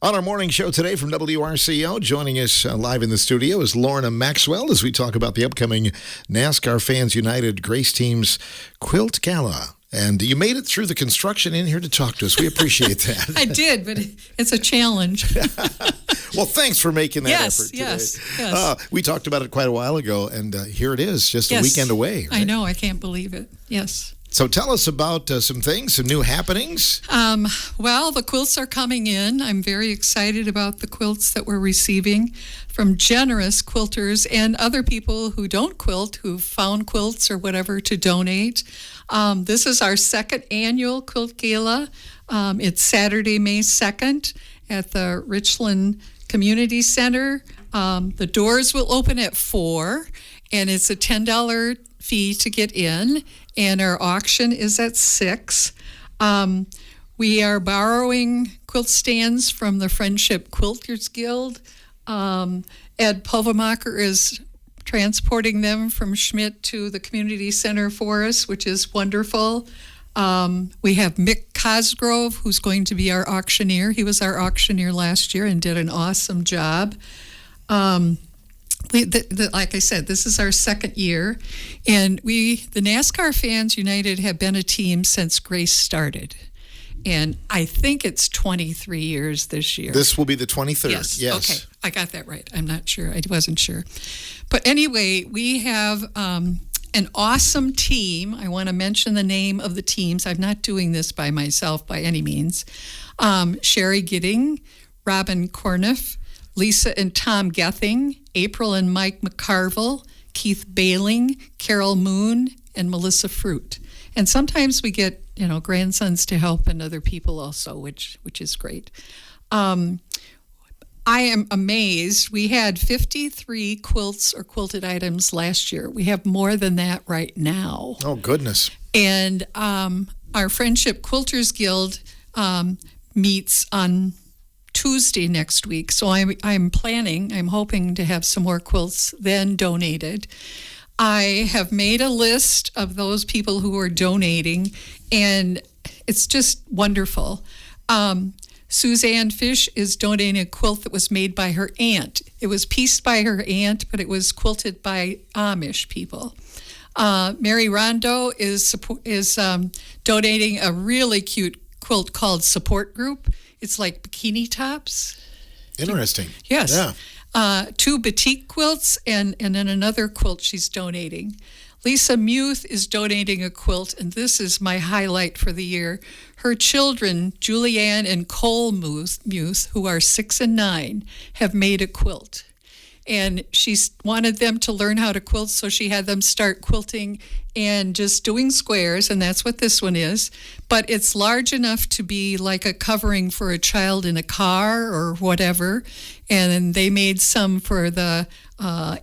On our morning show today from WRCO, joining us live in the studio is Lorna Maxwell as we talk about the upcoming NASCAR Fans United Grace Team's Quilt Gala. And you made it through the construction in here to talk to us. We appreciate that. I did, but it's a challenge. Well, thanks for making that effort today. Yes. We talked about it quite a while ago, and here it is, just a weekend away. Right? I know. I can't believe it. Yes. So tell us about some things, some new happenings. Well, the quilts are coming in. I'm very excited about the quilts that we're receiving from generous quilters and other people who don't quilt, who've found quilts or whatever to donate. This is our second annual Quilt Gala. It's Saturday, May 2nd at the Richland Community Center. The doors will open at 4, and it's a $10 fee to get in, and our auction is at 6. We are borrowing quilt stands from the Friendship Quilters Guild. Ed Povemacher is transporting them from Schmidt to the community center for us, which is wonderful. We have Mick Cosgrove, who's going to be our auctioneer. He was our auctioneer last year and did an awesome job. Like I said, this is our second year, and the NASCAR Fans United have been a team since Grace started, and I think it's 23 years this year. This will be the 23rd. Yes. Okay, I got that right. I'm not sure. I wasn't sure. But anyway, we have an awesome team. I want to mention the name of the teams. I'm not doing this by myself by any means. Sherry Gidding, Robin Corniff, Lisa and Tom Gething, April and Mike McCarville, Keith Bailing, Carol Moon, and Melissa Fruit. And sometimes we get, grandsons to help and other people also, which is great. I am amazed. We had 53 quilts or quilted items last year. We have more than that right now. Oh, goodness. And our Friendship Quilters Guild meets on Tuesday next week. So I'm hoping to have some more quilts then donated. I have made a list of those people who are donating, and it's just wonderful. Suzanne Fish is donating a quilt that was made by her aunt. It was pieced by her aunt, but it was quilted by Amish people. Mary Rondo is donating a really cute quilt called Support Group. It's like bikini tops. Interesting. Yes. Yeah. 2 batik quilts and then another quilt she's donating. Lisa Muth is donating a quilt, and this is my highlight for the year. Her children, Julianne and Cole Muth, who are 6 and 9, have made a quilt. And she wanted them to learn how to quilt, so she had them start quilting and just doing squares, and that's what this one is. But it's large enough to be like a covering for a child in a car or whatever. And they made some for the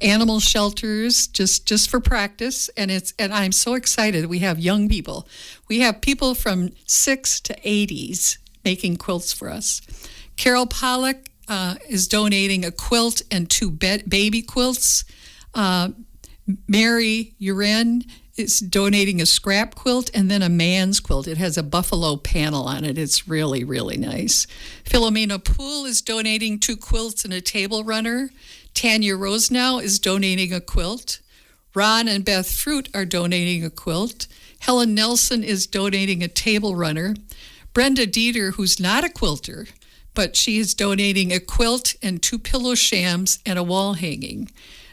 animal shelters just for practice. And I'm so excited. We have young people. We have people from 6 to 80s making quilts for us. Carol Pollock is donating a quilt and 2 baby quilts. Mary Uren is donating a scrap quilt and then a man's quilt. It has a buffalo panel on it. It's really, really nice. Philomena Poole is donating 2 quilts and a table runner. Tanya Rosenow is donating a quilt. Ron and Beth Fruit are donating a quilt. Helen Nelson is donating a table runner. Brenda Dieter, who's not a quilter, but she is donating a quilt and 2 pillow shams and a wall hanging.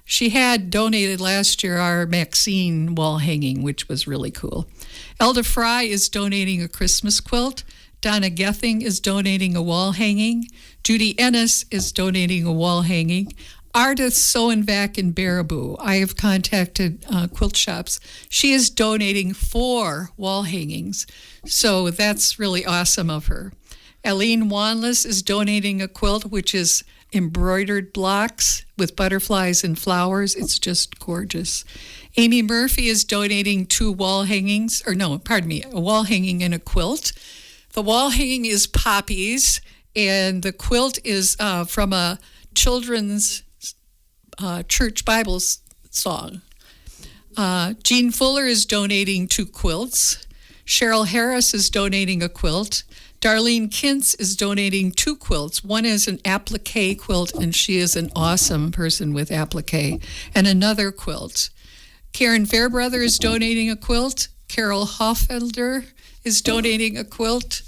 She had donated last year our Maxine wall hanging, which was really cool. Elda Fry is donating a Christmas quilt. Donna Gething is donating a wall hanging. Judy Ennis is donating a wall hanging. Ardith Soenvac in Baraboo. I have contacted quilt shops. She is donating 4 wall hangings, so that's really awesome of her. Aline Wanless is donating a quilt, which is embroidered blocks with butterflies and flowers. It's just gorgeous. Amy Murphy is donating 2 wall hangings, a wall hanging and a quilt. The wall hanging is poppies, and the quilt is from a children's church Bible song. Jean Fuller is donating 2 quilts. Cheryl Harris is donating a quilt. Darlene Kintz is donating 2 quilts. One is an applique quilt, and she is an awesome person with applique, and another quilt. Karen Fairbrother is donating a quilt. Carol Hoffelder is donating a quilt.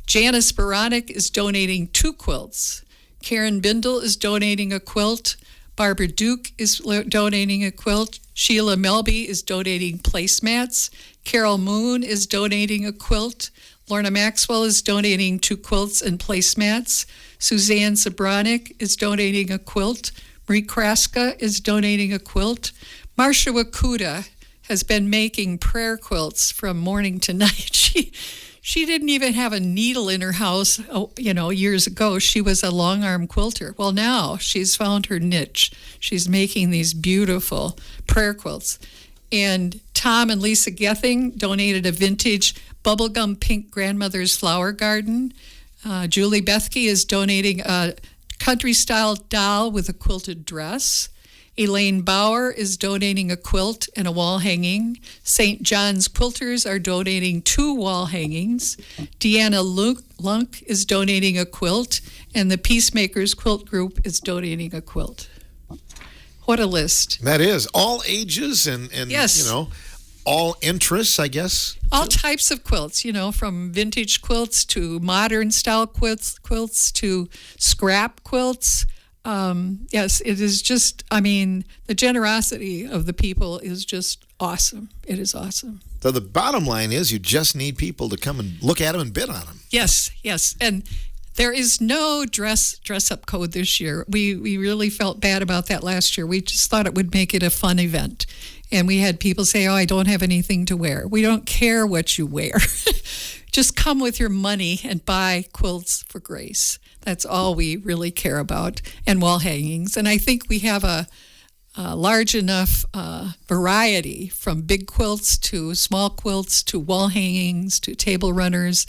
Janice Baronic is donating 2 quilts. Karen Bindle is donating a quilt. Barbara Duke is donating a quilt. Sheila Melby is donating placemats. Carol Moon is donating a quilt. Lorna Maxwell is donating 2 quilts and placemats. Suzanne Sabronic is donating a quilt. Marie Kraska is donating a quilt. Marcia Wakuda has been making prayer quilts from morning to night. She didn't even have a needle in her house, years ago. She was a long-arm quilter. Well, now she's found her niche. She's making these beautiful prayer quilts. And Tom and Lisa Gething donated a vintage bubblegum pink grandmother's flower garden. Julie Bethke is donating a country-style doll with a quilted dress. Elaine Bauer is donating a quilt and a wall hanging. St. John's Quilters are donating 2 wall hangings. Deanna Lunk is donating a quilt, and the Peacemakers Quilt Group is donating a quilt. What a list. That is. All ages and yes. All interests, I guess. All types of quilts, from vintage quilts to modern style quilts to scrap quilts. Yes, it is just, the generosity of the people is just awesome. It is awesome. So the bottom line is you just need people to come and look at them and bid on them. Yes. And there is no dress-up code this year. We really felt bad about that last year. We just thought it would make it a fun event. And we had people say, I don't have anything to wear. We don't care what you wear. Just come with your money and buy quilts for Grace. That's all we really care about, and wall hangings. And I think we have a large enough variety, from big quilts to small quilts to wall hangings to table runners,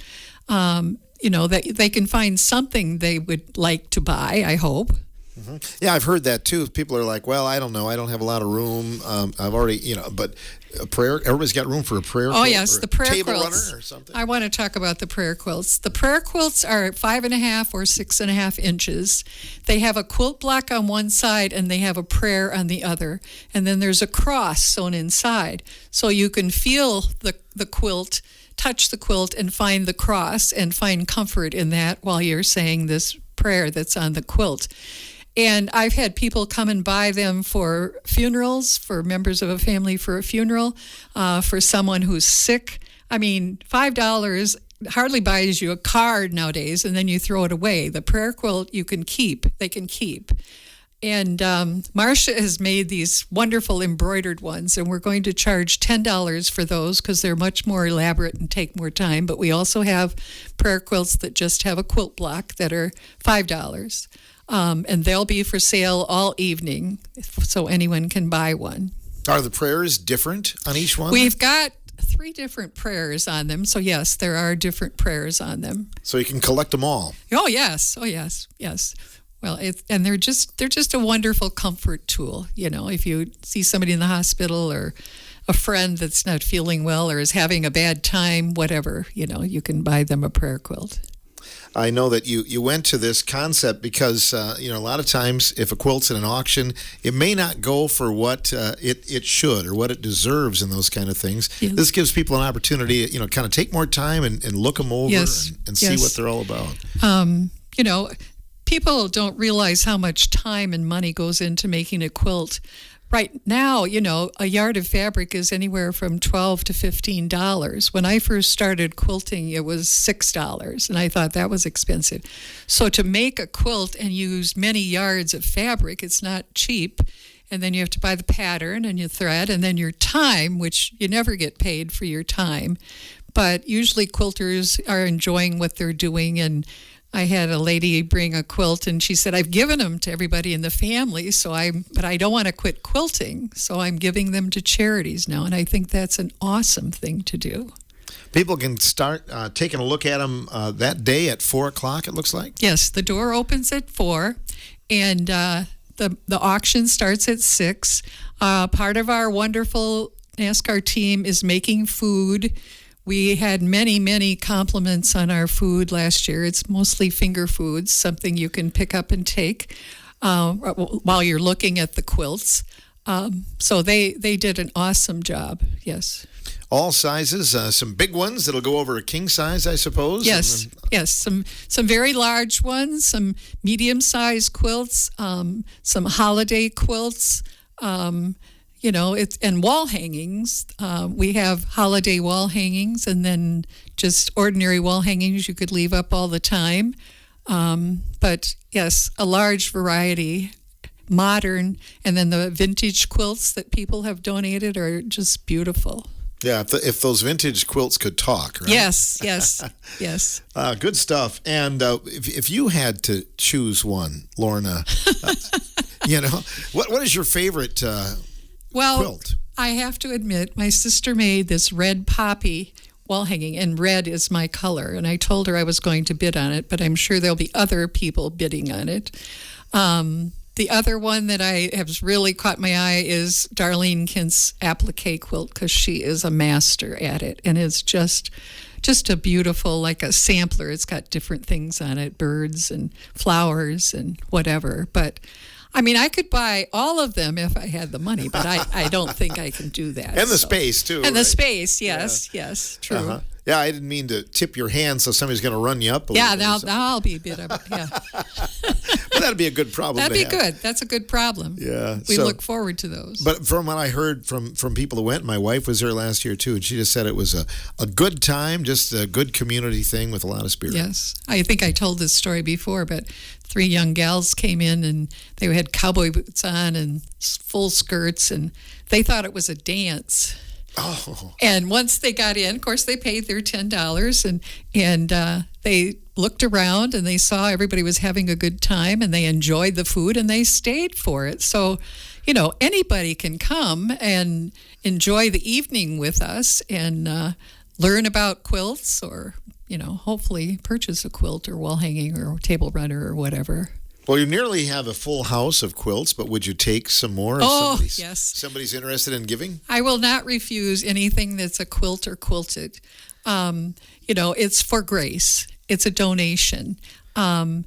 that they can find something they would like to buy, I hope. Mm-hmm. Yeah, I've heard that too. People are like, well, I don't know. I don't have a lot of room. I've already, but a prayer, everybody's got room for a prayer quilt. Oh, yes, the prayer table quilts. Runner or something. I want to talk about the prayer quilts. The prayer quilts are 5.5 or 6.5 inches. They have a quilt block on one side and they have a prayer on the other. And then there's a cross sewn inside. So you can feel the quilt, touch the quilt and find the cross and find comfort in that while you're saying this prayer that's on the quilt. And I've had people come and buy them for funerals, for members of a family for a funeral, for someone who's sick. $5 hardly buys you a card nowadays, and then you throw it away. The prayer quilt you can keep. They can keep. And Marcia has made these wonderful embroidered ones, and we're going to charge $10 for those because they're much more elaborate and take more time. But we also have prayer quilts that just have a quilt block that are $5. And they'll be for sale all evening, so anyone can buy one. Are the prayers different on each one? We've got 3 different prayers on them, so yes, there are different prayers on them. So you can collect them all. Oh yes. Well, and they're just a wonderful comfort tool. If you see somebody in the hospital or a friend that's not feeling well or is having a bad time, whatever, you can buy them a prayer quilt. I know that you went to this concept because, a lot of times if a quilt's in an auction, it may not go for what it should or what it deserves in those kind of things. Yes. This gives people an opportunity, kind of take more time and look them over and see what they're all about. People don't realize how much time and money goes into making a quilt. Right now, a yard of fabric is anywhere from $12 to $15. When I first started quilting, it was $6, and I thought that was expensive. So to make a quilt and use many yards of fabric, it's not cheap. And then you have to buy the pattern and your thread, and then your time, which you never get paid for your time. But usually quilters are enjoying what they're doing, and I had a lady bring a quilt, and she said, I've given them to everybody in the family, but I don't want to quit quilting, so I'm giving them to charities now, and I think that's an awesome thing to do. People can start taking a look at them that day at 4 o'clock, it looks like? Yes, the door opens at 4, and the auction starts at 6. Part of our wonderful NASCAR team is making food. We had many compliments on our food last year. It's mostly finger foods, something you can pick up and take while you're looking at the quilts. So they did an awesome job. Yes. All sizes, some big ones that'll go over a king size, I suppose. Yes, yes. Some very large ones, some medium-sized quilts, some holiday quilts. And wall hangings. We have holiday wall hangings, and then just ordinary wall hangings you could leave up all the time. But yes, a large variety. Modern, and then the vintage quilts that people have donated are just beautiful. Yeah, if those vintage quilts could talk, right? Yes. Good stuff. And if you had to choose one, Lorna, what is your favorite quilt? I have to admit, my sister made this red poppy wall hanging, and red is my color. And I told her I was going to bid on it, but I'm sure there'll be other people bidding on it. The other one that has really caught my eye is Darlene Kent's applique quilt, because she is a master at it, and it's just a beautiful, like a sampler. It's got different things on it, birds and flowers and whatever. But I mean, I could buy all of them if I had the money, but I don't think I can do that. And the space, too. And the space, yes, true. Uh-huh. Yeah, I didn't mean to tip your hand so somebody's going to run you up a little bit. Yeah, now I'll be a bit of it, yeah. But that'd be a good problem That'd be good. That's a good problem. Yeah. We look forward to those. But from what I heard from people who went, my wife was there last year, too, and she just said it was a good time, just a good community thing with a lot of spirit. Yes. I think I told this story before, but 3 young gals came in, and they had cowboy boots on and full skirts, and they thought it was a dance. Oh. And once they got in, of course, they paid their $10, and they looked around and they saw everybody was having a good time, and they enjoyed the food, and they stayed for it. So, anybody can come and enjoy the evening with us and learn about quilts, or hopefully purchase a quilt or wall hanging or table runner or whatever. Well, you nearly have a full house of quilts, but would you take some more if yes. somebody's interested in giving? I will not refuse anything that's a quilt or quilted. It's for grace. It's a donation. And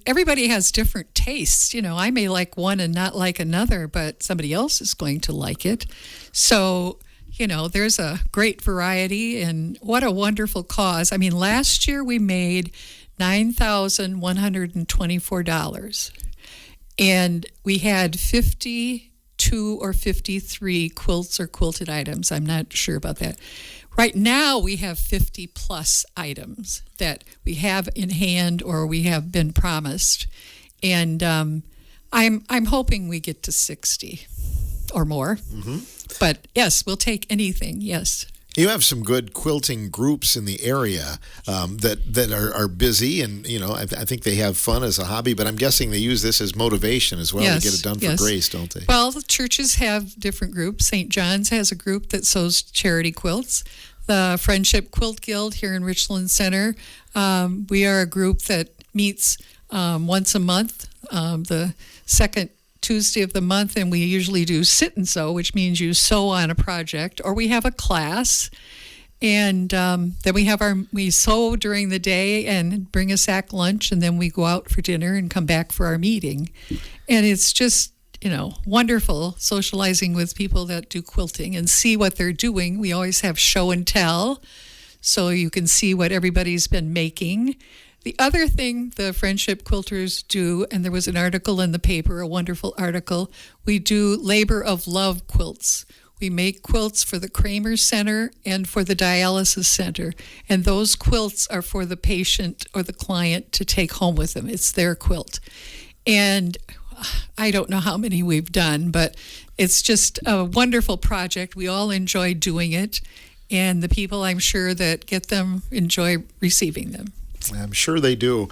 everybody has different tastes. I may like one and not like another, but somebody else is going to like it. So, there's a great variety, and what a wonderful cause. I mean, last year we made $9,124, and we had 52 or 53 quilts or quilted items. I'm not sure about that. Right now we have 50 plus items that we have in hand or we have been promised, and I'm hoping we get to 60 or more. Mm-hmm. But yes, we'll take anything. Yes. You have some good quilting groups in the area that are busy, and I think they have fun as a hobby. But I'm guessing they use this as motivation as well to get it done for grace, don't they? Well, the churches have different groups. St. John's has a group that sews charity quilts. The Friendship Quilt Guild here in Richland Center, we are a group that meets once a month, the second Tuesday of the month, and we usually do sit and sew, which means you sew on a project, or we have a class, and then we sew during the day and bring a sack lunch, and then we go out for dinner and come back for our meeting. And it's just wonderful socializing with people that do quilting and see what they're doing. We always have show and tell, so you can see what everybody's been making. The other thing the Friendship Quilters do, and there was an article in the paper, a wonderful article, we do labor of love quilts. We make quilts for the Kramer Center and for the Dialysis Center, and those quilts are for the patient or the client to take home with them. It's their quilt. And I don't know how many we've done, but it's just a wonderful project. We all enjoy doing it, and the people I'm sure that get them enjoy receiving them. I'm sure they do.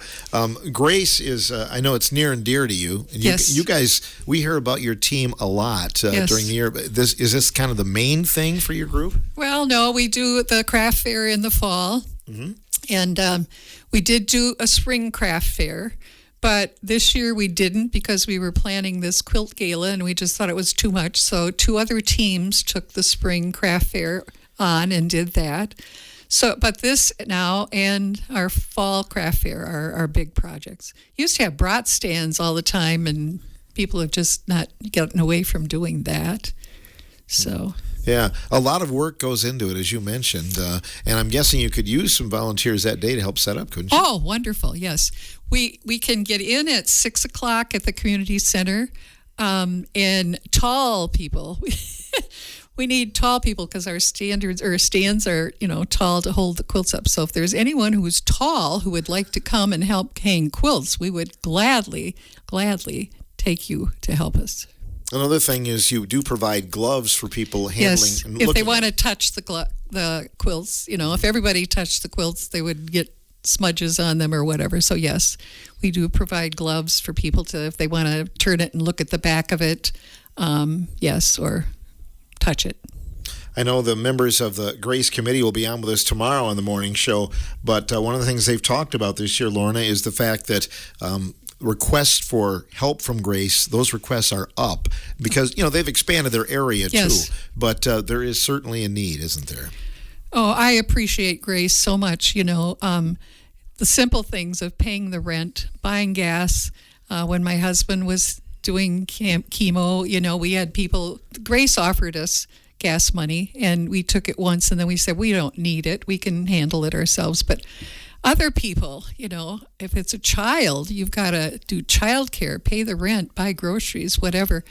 Grace is, I know it's near and dear to you. And yes. You guys, we hear about your team a lot during the year. Is this kind of the main thing for your group? Well, no, we do the craft fair in the fall. Mm-hmm. And we did do a spring craft fair, But this year we didn't because we were planning this Quilt Gala and we just thought it was too much. So 2 other teams took the spring craft fair on and did that. So, but this now and our fall craft fair are our big projects. Used to have brat stands all the time, and people have just not gotten away from doing that. So. Yeah, a lot of work goes into it, as you mentioned, and I'm guessing you could use some volunteers that day to help set up, couldn't you? Oh, wonderful! Yes, we can get in at 6:00 at the community center, and tall people. We need tall people because our stands are, tall to hold the quilts up. So if there's anyone who is tall who would like to come and help hang quilts, we would gladly take you to help us. Another thing is you do provide gloves for people handling yes, and if looking they want to touch the quilts, if everybody touched the quilts, they would get smudges on them or whatever. So yes, we do provide gloves for people to, if they want to turn it and look at the back of it, yes, or touch it. I know the members of the Grace Committee will be on with us tomorrow on the morning show, but one of the things they've talked about this year, Lorna, is the fact that requests for help from Grace, those requests are up because, they've expanded their area yes. too, but there is certainly a need, isn't there? Oh, I appreciate Grace so much, the simple things of paying the rent, buying gas. When my husband was doing chemo, we had people, Grace offered us gas money and we took it once and then we said, we don't need it. We can handle it ourselves. But other people, if it's a child, you've got to do childcare, pay the rent, buy groceries, whatever.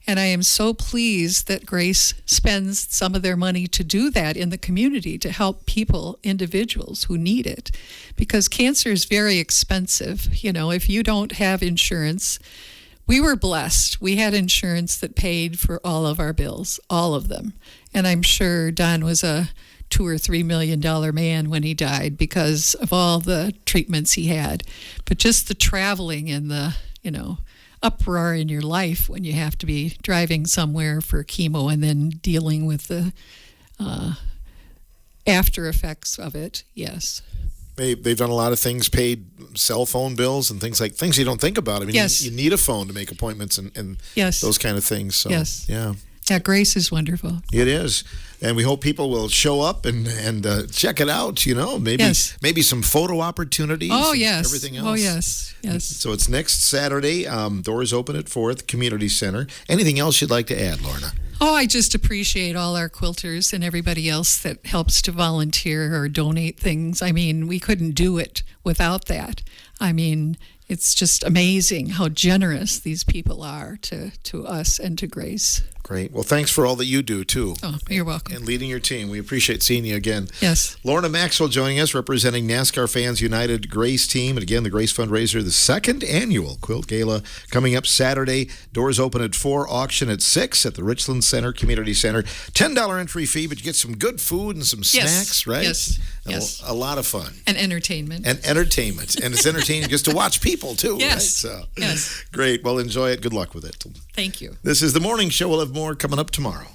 And I am so pleased that Grace spends some of their money to do that in the community to help people, individuals who need it. Because cancer is very expensive. If you don't have insurance, we were blessed. We had insurance that paid for all of our bills, all of them. And I'm sure Don was a $2 or $3 million man when he died because of all the treatments he had. But just the traveling and the, uproar in your life when you have to be driving somewhere for chemo and then dealing with the after effects of it, yes. They've done a lot of things, paid cell phone bills and things you don't think about. I mean, yes. you need a phone to make appointments and yes. those kind of things. So, yes. Yeah. Yeah, Grace is wonderful. It is. And we hope people will show up and check it out, maybe yes. maybe some photo opportunities. Oh, yes. Everything else. Oh, yes. Yes. So it's next Saturday. Doors open at 4 at the Community Center. Anything else you'd like to add, Lorna? Oh, I just appreciate all our quilters and everybody else that helps to volunteer or donate things. I mean, we couldn't do it without that. I mean, it's just amazing how generous these people are to us and to Grace. Great. Well, thanks for all that you do, too. Oh, you're welcome. And leading your team. We appreciate seeing you again. Yes. Lorna Maxwell joining us, representing NASCAR Fans United Grace Team. And again, the Grace Fundraiser, the second annual Quilt Gala, coming up Saturday. Doors open at 4, auction at 6 at the Richland Center Community Center. $10 entry fee, but you get some good food and some snacks, right? Yes. And yes. A lot of fun. And entertainment. And it's entertaining just to watch people, too, yes. right? So, yes. Great. Well, enjoy it. Good luck with it. Thank you. This is The Morning Show. We'll have more coming up tomorrow.